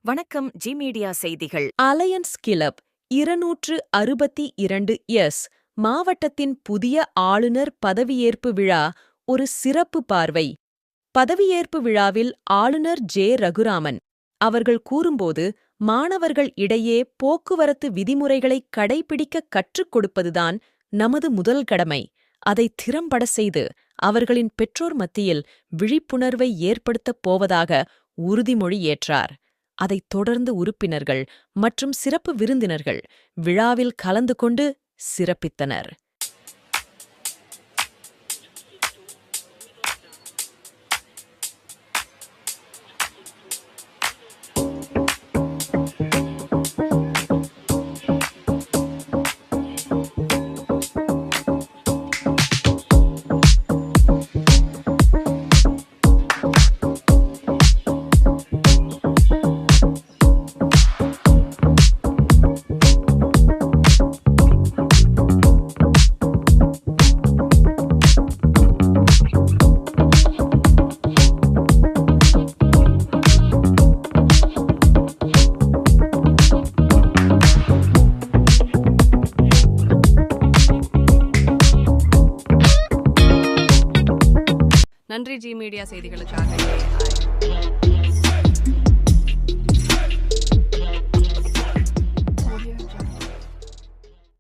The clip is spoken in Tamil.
வணக்கம். ஜி மீடியா செய்திகள். அலையன்ஸ் கிளப் 262 மாவட்டத்தின் புதிய ஆளுநர் பதவியேற்பு விழா ஒரு சிறப்பு பார்வை. பதவியேற்பு விழாவில் ஆளுநர் ஜே. ரகுராமன் அவர்கள் கூறும்போது, மாணவர்கள் இடையே போக்குவரத்து விதிமுறைகளை கடைபிடிக்க கற்றுக் கொடுப்பதுதான் நமது முதல் கடமை. அதை திறம்பட செய்து அவர்களின் பெற்றோர் மத்தியில் விழிப்புணர்வை ஏற்படுத்தப் போவதாக உறுதிமொழி ஏற்றார். அதைத் தொடர்ந்து உறுப்பினர்கள் மற்றும் சிறப்பு விருந்தினர்கள் விழாவில் கலந்து கொண்டு சிறப்பித்தனர். நன்றி ஜி மீடியா செய்திகளுக்காக.